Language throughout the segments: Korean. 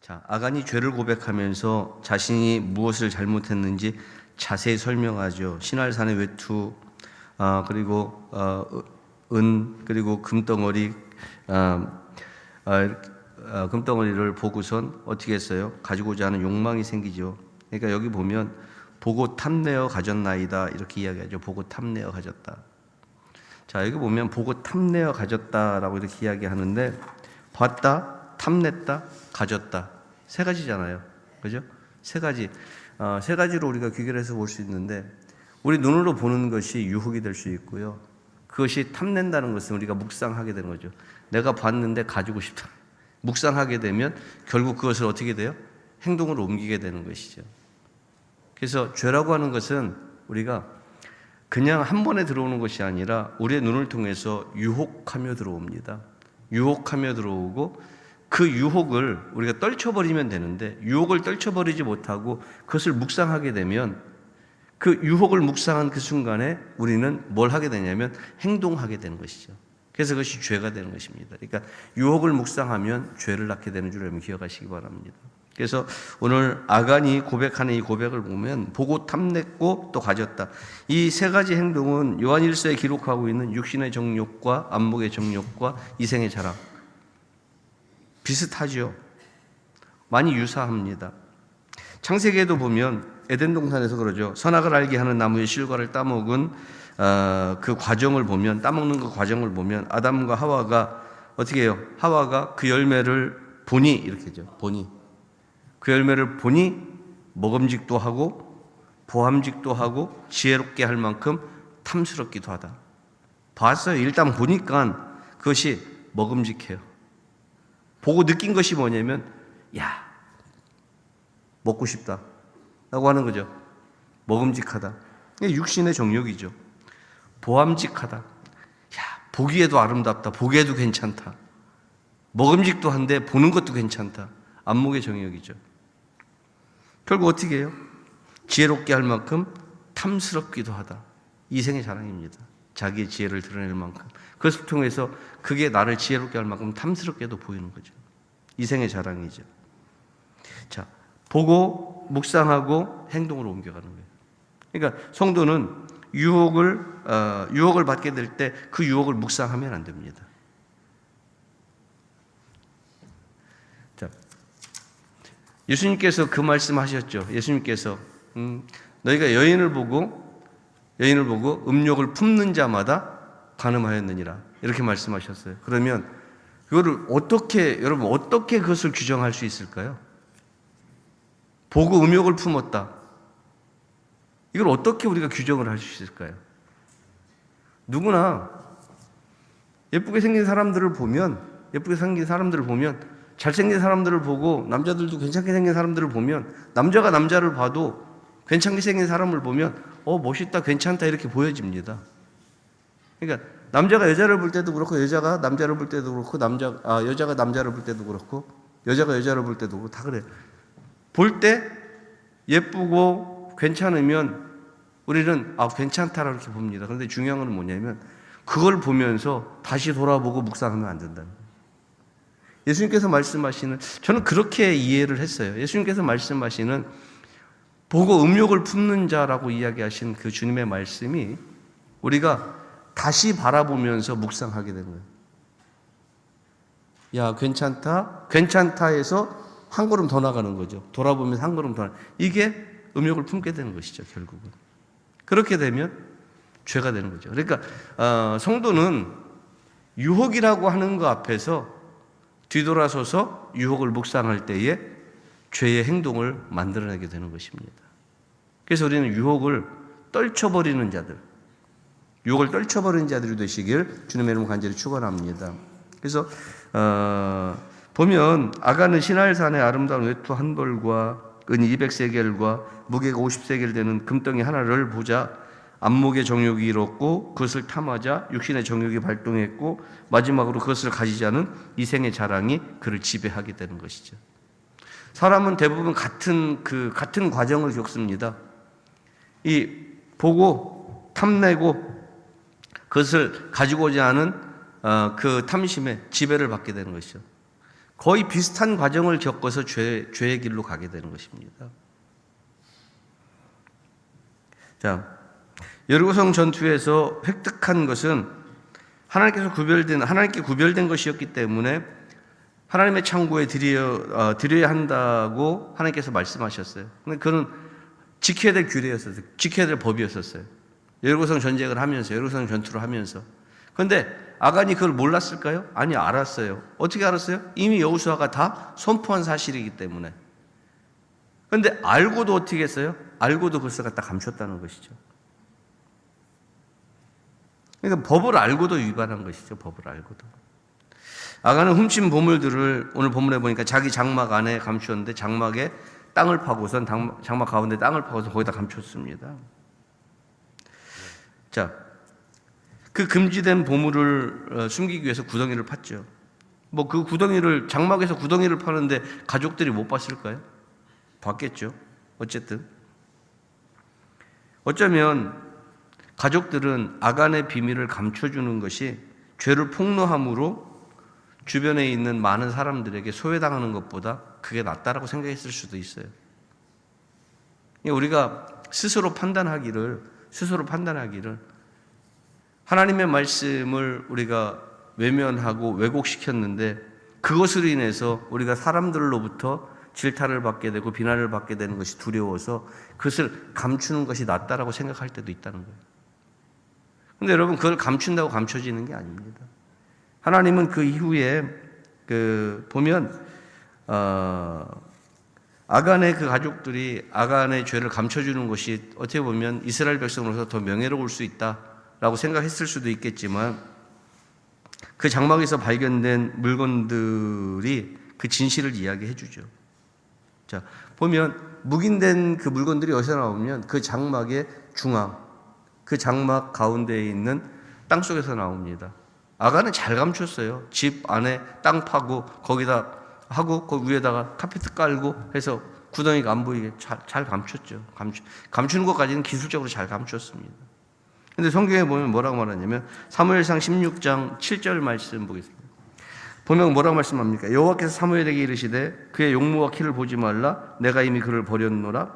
자, 아간이 죄를 고백하면서 자신이 무엇을 잘못했는지 자세히 설명하죠. 시날산의 외투, 그리고 그리고 금덩어리, 금덩어리를 보고선 어떻게 했어요? 가지고자 하는 욕망이 생기죠. 그러니까 여기 보면 보고 탐내어 가졌나이다 이렇게 이야기하죠. 보고 탐내어 가졌다. 자, 여기 보면 보고 탐내어 가졌다라고 이렇게 이야기하는데, 봤다, 탐냈다, 가졌다, 세 가지잖아요. 그죠? 세 가지. 세 가지로 우리가 귀결해서 볼 수 있는데, 우리 눈으로 보는 것이 유혹이 될 수 있고요. 그것이 탐낸다는 것은 우리가 묵상하게 되는 거죠. 내가 봤는데 가지고 싶다. 묵상하게 되면 결국 그것을 어떻게 돼요? 행동으로 옮기게 되는 것이죠. 그래서 죄라고 하는 것은 우리가 그냥 한 번에 들어오는 것이 아니라 우리의 눈을 통해서 유혹하며 들어옵니다. 유혹하며 들어오고, 그 유혹을 우리가 떨쳐버리면 되는데, 유혹을 떨쳐버리지 못하고 그것을 묵상하게 되면, 그 유혹을 묵상한 그 순간에 우리는 뭘 하게 되냐면 행동하게 되는 것이죠. 그래서 그것이 죄가 되는 것입니다. 그러니까 유혹을 묵상하면 죄를 낳게 되는 줄 여러분 기억하시기 바랍니다. 그래서 오늘 아간이 고백하는 이 고백을 보면 보고 탐냈고 또 가졌다. 이 세 가지 행동은 요한일서에 기록하고 있는 육신의 정욕과 안목의 정욕과 이생의 자랑, 비슷하죠. 많이 유사합니다. 창세기에도 보면 에덴 동산에서 그러죠. 선악을 알게 하는 나무의 실과를 따먹은 그 과정을 보면, 따먹는 그 과정을 보면 아담과 하와가 어떻게 해요? 하와가 그 열매를 보니, 이렇게 하죠. 보니. 그 열매를 보니 먹음직도 하고 보함직도 하고 지혜롭게 할 만큼 탐스럽기도 하다. 봤어요. 일단 보니까 그것이 먹음직해요. 보고 느낀 것이 뭐냐면, 야, 먹고 싶다 라고 하는 거죠. 먹음직하다. 육신의 정욕이죠. 보암직하다. 야, 보기에도 아름답다. 보기에도 괜찮다. 먹음직도 한데 보는 것도 괜찮다. 안목의 정욕이죠. 결국 어떻게 해요? 지혜롭게 할 만큼 탐스럽기도 하다. 이생의 자랑입니다. 자기의 지혜를 드러낼 만큼, 그것을 통해서 그게 나를 지혜롭게 할 만큼 탐스럽게도 보이는 거죠. 이생의 자랑이죠. 자, 보고 묵상하고 행동으로 옮겨가는 거예요. 그러니까 성도는 유혹을 받게 될 때 그 유혹을 묵상하면 안 됩니다. 자, 예수님께서 그 말씀하셨죠. 예수님께서 너희가 여인을 보고 음욕을 품는 자마다 간음하였느니라 이렇게 말씀하셨어요. 그러면 그거를 여러분 어떻게 그것을 규정할 수 있을까요? 보고 음욕을 품었다. 이걸 어떻게 우리가 규정을 할 수 있을까요? 누구나 예쁘게 생긴 사람들을 보면, 잘생긴 사람들을 보고, 남자들도 괜찮게 생긴 사람들을 보면, 남자가 남자를 봐도 괜찮게 생긴 사람을 보면 멋있다, 괜찮다 이렇게 보여집니다. 그러니까 남자가 여자를 볼 때도 그렇고, 여자가 남자를 볼 때도 그렇고, 여자가 남자를 볼 때도 그렇고, 여자가 여자를 볼 때도 그렇고, 다 그래요. 볼 때 예쁘고 괜찮으면 우리는 괜찮다라고 이렇게 봅니다. 그런데 중요한 건 뭐냐면 그걸 보면서 다시 돌아보고 묵상하면 안 된다는 거예요. 예수님께서 말씀하시는, 저는 그렇게 이해를 했어요. 예수님께서 말씀하시는 보고 음욕을 품는 자라고 이야기하신 그 주님의 말씀이 우리가 다시 바라보면서 묵상하게 되는 거예요. 야, 괜찮다 해서 한 걸음 더 나가는 거죠. 돌아보면서 한 걸음 더 이게 음욕을 품게 되는 것이죠. 결국은 그렇게 되면 죄가 되는 거죠. 그러니까 성도는 유혹이라고 하는 것 앞에서 뒤돌아서서 유혹을 묵상할 때에 죄의 행동을 만들어내게 되는 것입니다. 그래서 우리는 유혹을 떨쳐버리는 자들이 되시길 주님의 이름으로 간절히 축원합니다. 그래서 보면 아간은 시날산의 아름다운 외투 한 벌과 은이 200세겔과 무게가 50세겔 되는 금덩이 하나를 보자 안목의 정욕이 일었고, 그것을 탐하자 육신의 정욕이 발동했고, 마지막으로 그것을 가지자는 이생의 자랑이 그를 지배하게 되는 것이죠. 사람은 대부분 같은 과정을 겪습니다. 이 보고 탐내고 그것을 가지고자 하는 그 탐심에 지배를 받게 되는 것이죠. 거의 비슷한 과정을 겪어서 죄의 길로 가게 되는 것입니다. 자, 여리고성 전투에서 획득한 것은 하나님께 구별된 것이었기 때문에 하나님의 창고에 드려야 한다고 하나님께서 말씀하셨어요. 근데 그는 지켜야 될 규례였었어요. 지켜야 될 법이었었어요. 여리고성 전쟁을 하면서, 여리고성 전투를 하면서. 그런데 아간이 그걸 몰랐을까요? 아니, 알았어요. 어떻게 알았어요? 이미 여호수아가 다 선포한 사실이기 때문에. 그런데 알고도 어떻게 했어요? 알고도 그것을 갖다 감췄다는 것이죠. 그러니까 법을 알고도 위반한 것이죠. 법을 알고도. 아간은 훔친 보물들을 오늘 본문에 보니까 자기 장막 안에 감추었는데 장막에 땅을 파고선 장막 가운데 땅을 파고서 거기다 감췄습니다. 자, 그 금지된 보물을 숨기기 위해서 구덩이를 팠죠. 뭐 그 구덩이를 장막에서 구덩이를 파는데 가족들이 못 봤을까요? 봤겠죠. 어쨌든 어쩌면 가족들은 아간의 비밀을 감춰주는 것이 죄를 폭로함으로 주변에 있는 많은 사람들에게 소외당하는 것보다 그게 낫다라고 생각했을 수도 있어요. 우리가 스스로 판단하기를 하나님의 말씀을 우리가 외면하고 왜곡시켰는데 그것으로 인해서 우리가 사람들로부터 질타를 받게 되고 비난을 받게 되는 것이 두려워서 그것을 감추는 것이 낫다라고 생각할 때도 있다는 거예요. 그런데 여러분, 그걸 감춘다고 감춰지는 게 아닙니다. 하나님은 그 이후에 보면 아간의 그 가족들이 아간의 죄를 감춰주는 것이 어떻게 보면 이스라엘 백성으로서 더 명예로울 수 있다라고 생각했을 수도 있겠지만 그 장막에서 발견된 물건들이 그 진실을 이야기해 주죠. 자, 보면 묵인된 그 물건들이 어디서 나오면 그 장막의 중앙, 그 장막 가운데에 있는 땅 속에서 나옵니다. 아간은 잘 감췄어요. 집 안에 땅 파고 거기다 하고 그 위에다가 카페트 깔고 해서 구덩이가 안 보이게 잘 감췄죠. 감추는 것까지는 기술적으로 잘 감췄습니다. 근데 성경에 보면 뭐라고 말하냐면 사무엘상 16장 7절 말씀 보겠습니다. 보면 뭐라고 말씀합니까? 여호와께서 사무엘에게 이르시되 그의 용모와 키를 보지 말라. 내가 이미 그를 버렸노라.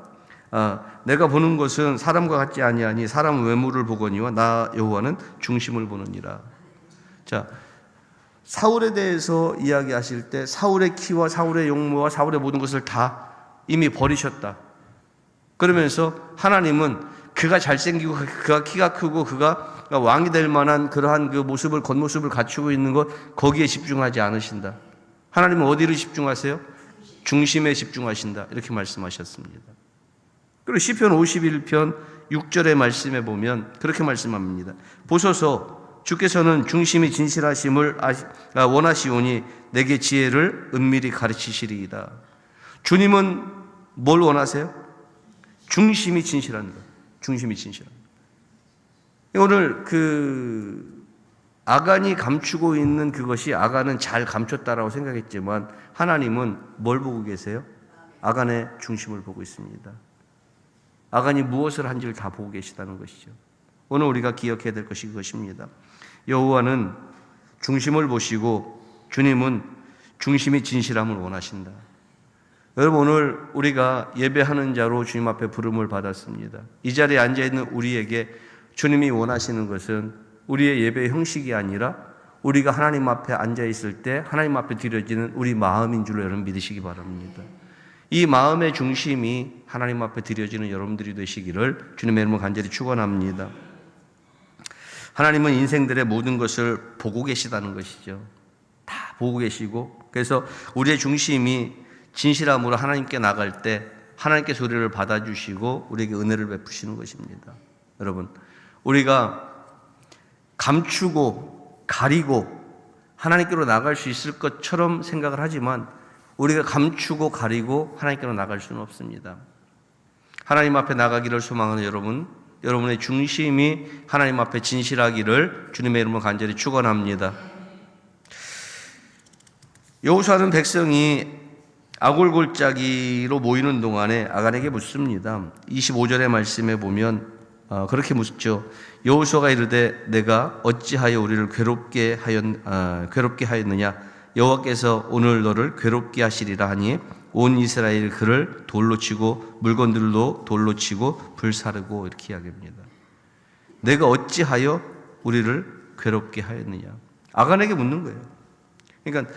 내가 보는 것은 사람과 같지 아니하니 사람은 외모를 보거니와 나 여호와는 중심을 보느니라. 자, 사울에 대해서 이야기하실 때 사울의 키와 사울의 용모와 사울의 모든 것을 다 이미 버리셨다. 그러면서 하나님은 그가 잘생기고 그가 키가 크고 그가 왕이 될 만한 그러한 그 모습을 겉모습을 갖추고 있는 것 거기에 집중하지 않으신다. 하나님은 어디를 집중하세요? 중심에 집중하신다. 이렇게 말씀하셨습니다. 그리고 시편 51편 6절의 말씀에 보면 그렇게 말씀합니다. 보소서 주께서는 중심이 진실하심을 원하시오니 내게 지혜를 은밀히 가르치시리이다. 주님은 뭘 원하세요? 중심이 진실한 것. 중심이 진실한 것. 오늘 아간이 감추고 있는 그것이 아간은 잘 감췄다라고 생각했지만 하나님은 뭘 보고 계세요? 아간의 중심을 보고 있습니다. 아간이 무엇을 한지를 다 보고 계시다는 것이죠. 오늘 우리가 기억해야 될 것이 그것입니다. 여호와는 중심을 보시고 주님은 중심이 진실함을 원하신다. 여러분, 오늘 우리가 예배하는 자로 주님 앞에 부름을 받았습니다. 이 자리에 앉아있는 우리에게 주님이 원하시는 것은 우리의 예배의 형식이 아니라 우리가 하나님 앞에 앉아있을 때 하나님 앞에 드려지는 우리 마음인 줄로 여러분 믿으시기 바랍니다. 이 마음의 중심이 하나님 앞에 드려지는 여러분들이 되시기를 주님의 이름으로 간절히 축원합니다. 하나님은 인생들의 모든 것을 보고 계시다는 것이죠. 다 보고 계시고, 그래서 우리의 중심이 진실함으로 하나님께 나갈 때 하나님께서 우리를 받아주시고 우리에게 은혜를 베푸시는 것입니다. 여러분, 우리가 감추고 가리고 하나님께로 나갈 수 있을 것처럼 생각을 하지만 우리가 감추고 가리고 하나님께로 나갈 수는 없습니다. 하나님 앞에 나가기를 소망하는 여러분의 중심이 하나님 앞에 진실하기를 주님의 이름으로 간절히 축원합니다. 여호수아는 백성이 아골골짜기로 모이는 동안에 아간에게 묻습니다. 25절의 말씀에 보면 그렇게 묻죠. 여호수아가 이르되 내가 어찌하여 우리를 괴롭게 하였느냐? 여호와께서 오늘 너를 괴롭게 하시리라 하니 온 이스라엘 그를 돌로 치고 물건들도 돌로 치고 불사르고 이렇게 이야기합니다. 내가 어찌하여 우리를 괴롭게 하였느냐. 아간에게 묻는 거예요. 그러니까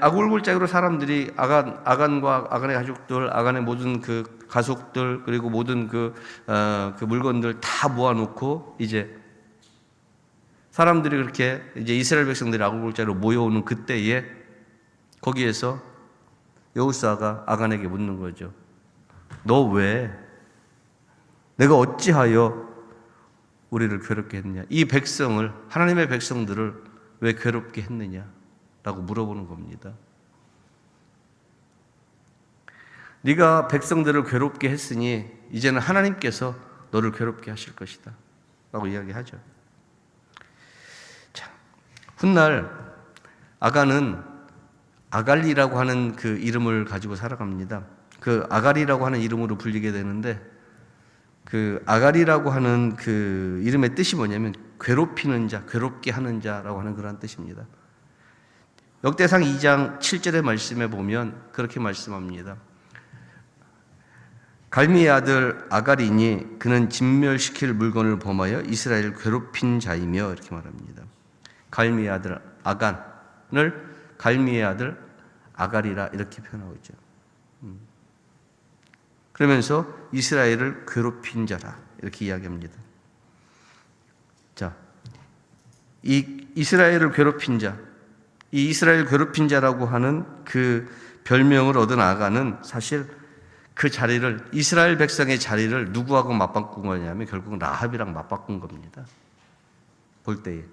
아골골짜기로 사람들이 아간과 아간의 가족들, 아간의 모든 그 가족들, 그리고 모든 그 물건들 다 모아놓고 이제 사람들이 그렇게 이제 이스라엘 백성들이 아골골짜기로 모여오는 그때에 거기에서 여호수아가 아간에게 묻는 거죠. 너 왜? 내가 어찌하여 우리를 괴롭게 했느냐? 이 백성을, 하나님의 백성들을 왜 괴롭게 했느냐? 라고 물어보는 겁니다. 네가 백성들을 괴롭게 했으니 이제는 하나님께서 너를 괴롭게 하실 것이다 라고 이야기하죠. 자, 훗날 아간은 아갈리라고 하는 그 이름을 가지고 살아갑니다. 그 아갈이라고 하는 이름으로 불리게 되는데 그 아갈이라고 하는 그 이름의 뜻이 뭐냐면 괴롭히는 자, 괴롭게 하는 자라고 하는 그런 뜻입니다. 역대상 2장 7절의 말씀에 보면 그렇게 말씀합니다. 갈미의 아들 아갈이니 그는 진멸시킬 물건을 범하여 이스라엘을 괴롭힌 자이며 이렇게 말합니다. 갈미의 아들 아간을 갈미의 아들 아갈이라 이렇게 표현하고 있죠. 그러면서 이스라엘을 괴롭힌 자라 이렇게 이야기합니다. 자, 이 이스라엘을 괴롭힌 자, 이 이스라엘 괴롭힌 자라고 하는 그 별명을 얻은 아간은 사실 그 자리를, 이스라엘 백성의 자리를 누구하고 맞바꾼 거냐면 결국 라합이랑 맞바꾼 겁니다. 볼 때에.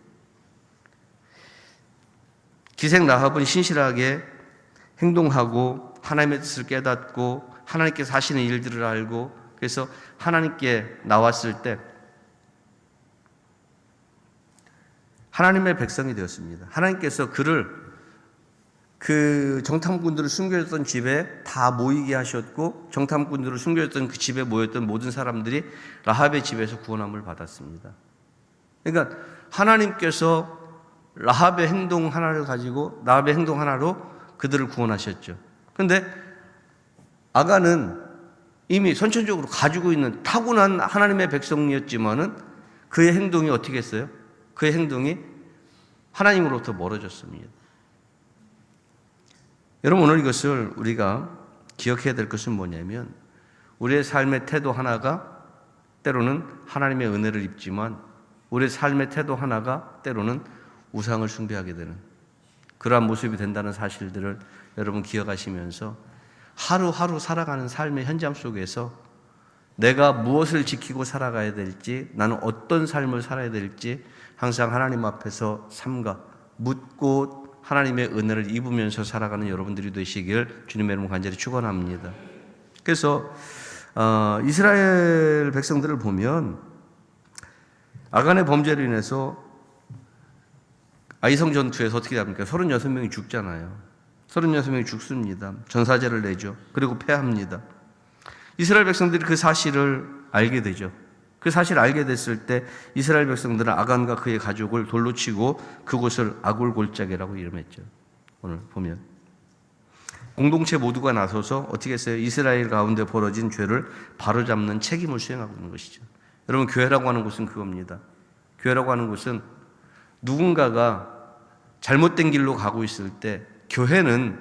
기생 라합은 신실하게 행동하고 하나님의 뜻을 깨닫고 하나님께서 하시는 일들을 알고 그래서 하나님께 나왔을 때 하나님의 백성이 되었습니다. 하나님께서 그를 그 정탐꾼들을 숨겨졌던 집에 다 모이게 하셨고 정탐꾼들을 숨겨졌던 그 집에 모였던 모든 사람들이 라합의 집에서 구원함을 받았습니다. 그러니까 하나님께서 라합의 행동 하나를 가지고 라합의 행동 하나로 그들을 구원하셨죠. 그런데 아간은 이미 선천적으로 가지고 있는 타고난 하나님의 백성이었지만은 그의 행동이 어떻게 했어요? 그의 행동이 하나님으로부터 멀어졌습니다. 여러분, 오늘 이것을 우리가 기억해야 될 것은 뭐냐면 우리의 삶의 태도 하나가 때로는 하나님의 은혜를 입지만 우리의 삶의 태도 하나가 때로는 우상을 숭배하게 되는 그러한 모습이 된다는 사실들을 여러분 기억하시면서 하루하루 살아가는 삶의 현장 속에서 내가 무엇을 지키고 살아가야 될지, 나는 어떤 삶을 살아야 될지 항상 하나님 앞에서 삼가 묻고 하나님의 은혜를 입으면서 살아가는 여러분들이 되시길 주님의 이름으로 간절히 축원합니다. 그래서 이스라엘 백성들을 보면 아간의 범죄로 인해서 아이성 전투에서 어떻게 됩니까? 36명이 죽잖아요. 36명이 죽습니다. 전사제를 내죠. 그리고 패합니다. 이스라엘 백성들이 그 사실을 알게 되죠. 그 사실을 알게 됐을 때 이스라엘 백성들은 아간과 그의 가족을 돌로 치고 그곳을 아골골짜기라고 이름했죠. 오늘 보면 공동체 모두가 나서서 어떻게 했어요? 이스라엘 가운데 벌어진 죄를 바로잡는 책임을 수행하고 있는 것이죠. 여러분, 교회라고 하는 곳은 그겁니다. 교회라고 하는 곳은 누군가가 잘못된 길로 가고 있을 때 교회는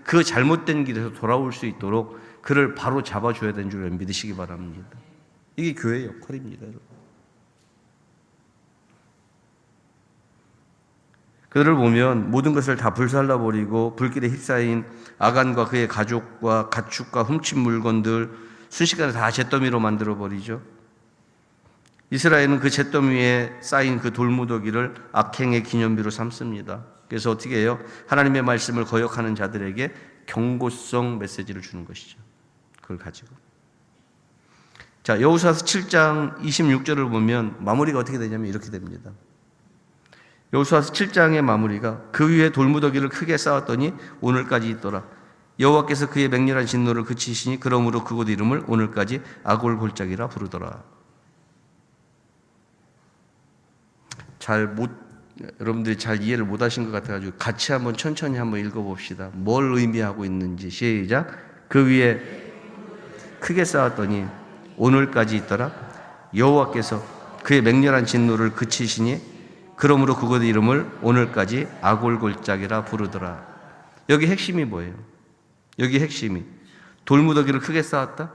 그 잘못된 길에서 돌아올 수 있도록 그를 바로 잡아줘야 되는 줄 믿으시기 바랍니다. 이게 교회의 역할입니다, 여러분. 그들을 보면 모든 것을 다 불살라버리고 불길에 휩싸인 아간과 그의 가족과 가축과 훔친 물건들 순식간에 다 잿더미로 만들어버리죠. 이스라엘은 그 잿더미에 쌓인 그 돌무더기를 악행의 기념비로 삼습니다. 그래서 어떻게 해요? 하나님의 말씀을 거역하는 자들에게 경고성 메시지를 주는 것이죠. 그걸 가지고. 자, 여호수아서 7장 26절을 보면 마무리가 어떻게 되냐면 이렇게 됩니다. 여호수아서 7장의 마무리가 그 위에 돌무더기를 크게 쌓았더니 오늘까지 있더라. 여호와께서 그의 맹렬한 진노를 그치시니 그러므로 그곳 이름을 오늘까지 아골골짜기라 부르더라. 잘 못 여러분들이 잘 이해를 못하신 것 같아가지고 같이 한번 천천히 한번 읽어봅시다. 뭘 의미하고 있는지. 시작. 그 위에 크게 쌓았더니 오늘까지 있더라. 여호와께서 그의 맹렬한 진노를 그치시니 그러므로 그곳의 이름을 오늘까지 아골골짜기라 부르더라. 여기 핵심이 뭐예요? 여기 핵심이 돌무더기를 크게 쌓았다?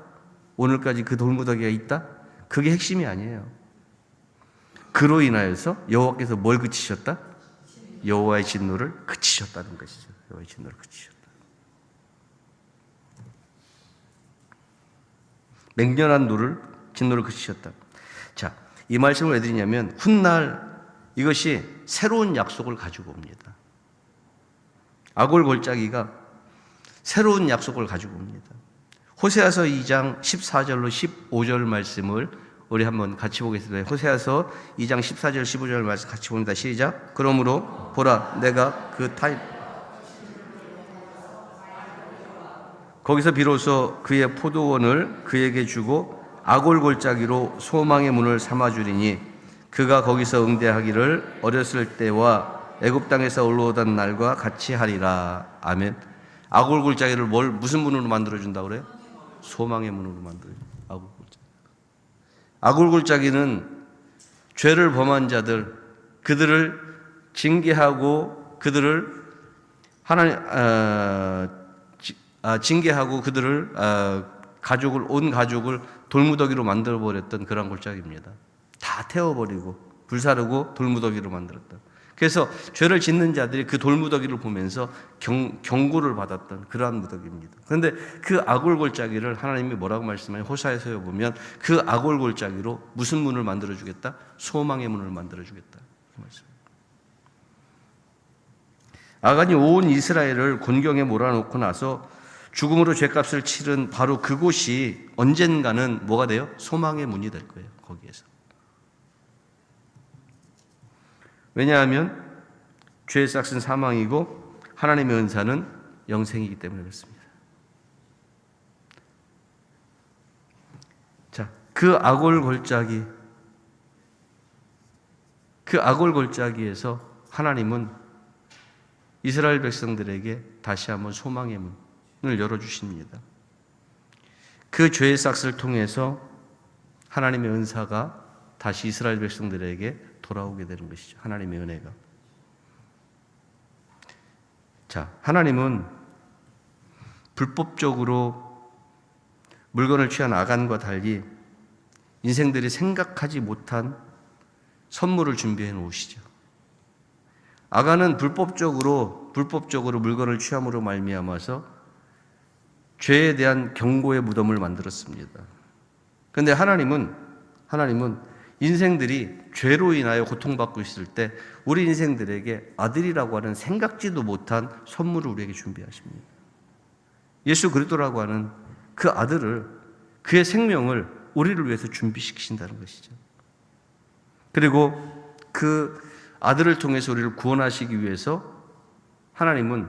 오늘까지 그 돌무더기가 있다? 그게 핵심이 아니에요. 그로 인하여서 여호와께서 뭘 그치셨다? 여호와의 진노를 그치셨다는 것이죠. 여호와의 진노를 그치셨다. 맹렬한 진노를 그치셨다. 자, 이 말씀을 왜 드리냐면 훗날 이것이 새로운 약속을 가지고 옵니다. 아골골짜기가 새로운 약속을 가지고 옵니다. 호세아서 2장 14절로 15절 말씀을 우리 한번 같이 보겠습니다. 호세아서 2장 14절 15절 말씀 같이 봅니다. 시작. 그러므로 보라 내가 그 타임 거기서 비로소 그의 포도원을 그에게 주고 아골골짜기로 소망의 문을 삼아주리니 그가 거기서 응대하기를 어렸을 때와 애굽 땅에서 올라오던 날과 같이 하리라. 아멘. 아골골짜기를 무슨 문으로 만들어준다고 그래요? 소망의 문으로 만들어요. 아골골짜기는 죄를 범한 자들, 그들을 징계하고 그들을 징계하고 그들을 온 가족을 돌무더기로 만들어 버렸던 그런 골짜기입니다. 다 태워버리고 불사르고 돌무더기로 만들었다. 그래서 죄를 짓는 자들이 그 돌무더기를 보면서 경고를 받았던 그러한 무더기입니다. 그런데 그 아골골짜기를 하나님이 뭐라고 말씀하냐? 호사에서에 보면 그 아골골짜기로 무슨 문을 만들어주겠다? 소망의 문을 만들어주겠다. 그 말씀. 아간이 온 이스라엘을 곤경에 몰아놓고 나서 죽음으로 죄값을 치른 바로 그곳이 언젠가는 뭐가 돼요? 소망의 문이 될 거예요. 거기에서. 왜냐하면 죄의 삭은 사망이고 하나님의 은사는 영생이기 때문에 그렇습니다. 자, 그 아골골짜기에서 하나님은 이스라엘 백성들에게 다시 한번 소망의 문을 열어주십니다. 그 죄의 삭을 통해서 하나님의 은사가 다시 이스라엘 백성들에게 돌아오게 되는 것이죠. 하나님의 은혜가. 자, 하나님은 불법적으로 물건을 취한 아간과 달리 인생들이 생각하지 못한 선물을 준비해 놓으시죠. 아간은 불법적으로 물건을 취함으로 말미암아서 죄에 대한 경고의 무덤을 만들었습니다. 그런데 하나님은 인생들이 죄로 인하여 고통받고 있을 때 우리 인생들에게 아들이라고 하는 생각지도 못한 선물을 우리에게 준비하십니다. 예수 그리스도라고 하는 그 아들을, 그의 생명을 우리를 위해서 준비시키신다는 것이죠. 그리고 그 아들을 통해서 우리를 구원하시기 위해서 하나님은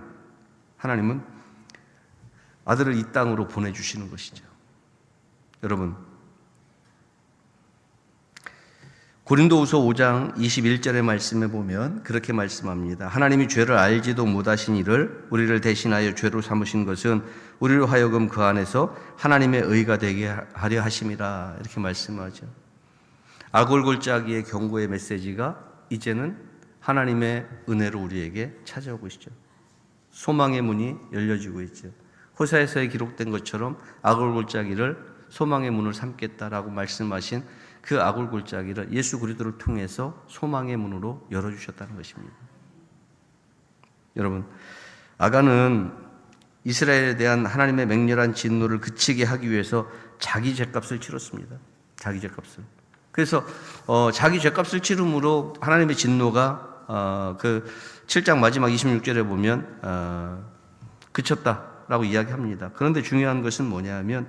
아들을 이 땅으로 보내주시는 것이죠. 여러분, 고린도후서 5장 21절의 말씀에 보면 그렇게 말씀합니다. 하나님이 죄를 알지도 못하신 이를 우리를 대신하여 죄로 삼으신 것은 우리로 하여금 그 안에서 하나님의 의가 되게 하려 하심이라. 이렇게 말씀하죠. 아골골짜기의 경고의 메시지가 이제는 하나님의 은혜로 우리에게 찾아오고 있죠. 소망의 문이 열려지고 있죠. 호사에서에 기록된 것처럼 아골골짜기를 소망의 문을 삼겠다라고 말씀하신 그 아골골짜기를 예수 그리스도를 통해서 소망의 문으로 열어주셨다는 것입니다. 여러분, 아간은 이스라엘에 대한 하나님의 맹렬한 진노를 그치게 하기 위해서 자기 죄값을 치렀습니다. 자기 죄값을. 그래서 자기 죄값을 치름으로 하나님의 진노가 그 7장 마지막 26절에 보면 그쳤다라고 이야기합니다. 그런데 중요한 것은 뭐냐면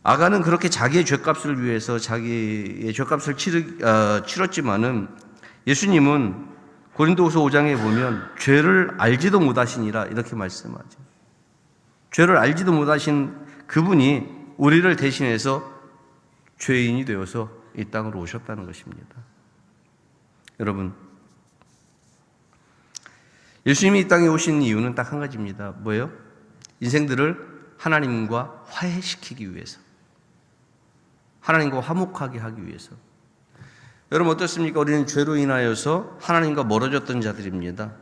아간은 그렇게 자기의 죄값을 위해서 자기의 죄값을 치렀지만은 예수님은 고린도후서 5장에 보면 죄를 알지도 못하시니라 이렇게 말씀하죠. 죄를 알지도 못하신 그분이 우리를 대신해서 죄인이 되어서 이 땅으로 오셨다는 것입니다. 여러분, 예수님이 이 땅에 오신 이유는 딱 한 가지입니다. 뭐예요? 인생들을 하나님과 화해시키기 위해서, 하나님과 화목하게 하기 위해서. 여러분 어떻습니까? 우리는 죄로 인하여서 하나님과 멀어졌던 자들입니다.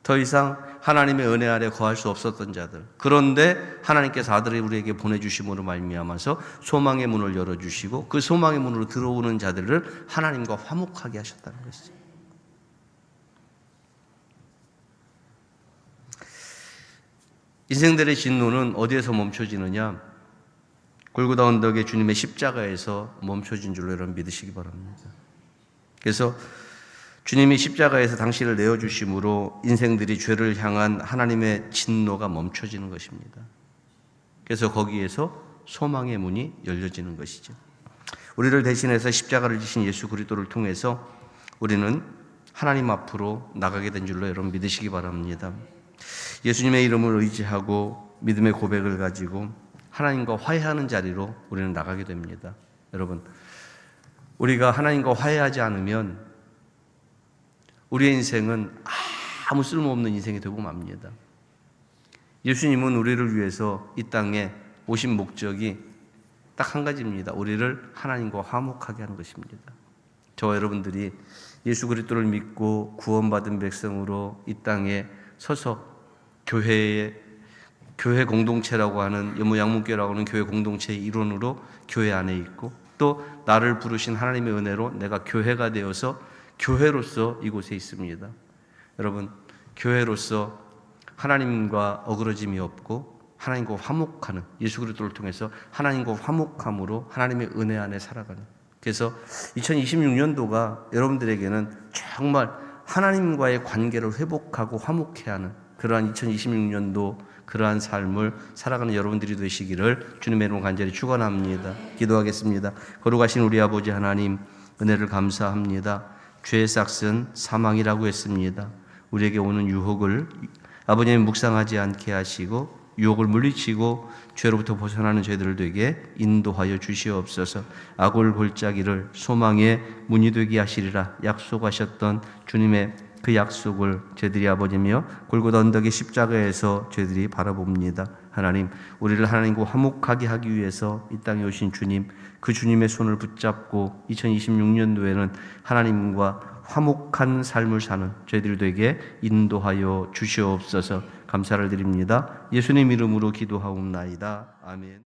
더 이상 하나님의 은혜 아래 거할 수 없었던 자들. 그런데 하나님께서 아들을 우리에게 보내주심으로 말미암아서 소망의 문을 열어주시고 그 소망의 문으로 들어오는 자들을 하나님과 화목하게 하셨다는 것이죠. 인생들의 진노는 어디에서 멈춰지느냐? 골고다 언덕의 주님의 십자가에서 멈춰진 줄로 여러분 믿으시기 바랍니다. 그래서 주님이 십자가에서 당신을 내어주심으로 인생들이 죄를 향한 하나님의 진노가 멈춰지는 것입니다. 그래서 거기에서 소망의 문이 열려지는 것이죠. 우리를 대신해서 십자가를 지신 예수 그리스도를 통해서 우리는 하나님 앞으로 나가게 된 줄로 여러분 믿으시기 바랍니다. 예수님의 이름을 의지하고 믿음의 고백을 가지고 하나님과 화해하는 자리로 우리는 나가게 됩니다. 여러분, 우리가 하나님과 화해하지 않으면 우리의 인생은 아무 쓸모없는 인생이 되고 맙니다. 예수님은 우리를 위해서 이 땅에 오신 목적이 딱 한 가지입니다. 우리를 하나님과 화목하게 하는 것입니다. 저와 여러분들이 예수 그리스도를 믿고 구원받은 백성으로 이 땅에 서서 교회 공동체라고 하는 연무양문교라고 하는 교회 공동체의 일원으로 교회 안에 있고 또 나를 부르신 하나님의 은혜로 내가 교회가 되어서 교회로서 이곳에 있습니다. 여러분, 교회로서 하나님과 어그러짐이 없고 하나님과 화목하는 예수 그리스도를 통해서 하나님과 화목함으로 하나님의 은혜 안에 살아가는, 그래서 2026년도가 여러분들에게는 정말 하나님과의 관계를 회복하고 화목해야 하는 그러한 2026년도 그러한 삶을 살아가는 여러분들이 되시기를 주님의 이름으로 간절히 축원합니다. 기도하겠습니다. 거룩하신 우리 아버지 하나님, 은혜를 감사합니다. 죄의 싹은 사망이라고 했습니다. 우리에게 오는 유혹을 아버님 묵상하지 않게 하시고 유혹을 물리치고 죄로부터 벗어나는 저희들을 되게 인도하여 주시옵소서. 악을 골짜기를 소망의 문이 되게 하시리라 약속하셨던 주님의 그 약속을 저희들이 아버지며 골고다 언덕의 십자가에서 저희들이 바라봅니다. 하나님, 우리를 하나님과 화목하게 하기 위해서 이 땅에 오신 주님, 그 주님의 손을 붙잡고 2026년도에는 하나님과 화목한 삶을 사는 저희들 되게 인도하여 주시옵소서. 감사를 드립니다. 예수님 이름으로 기도하옵나이다. 아멘.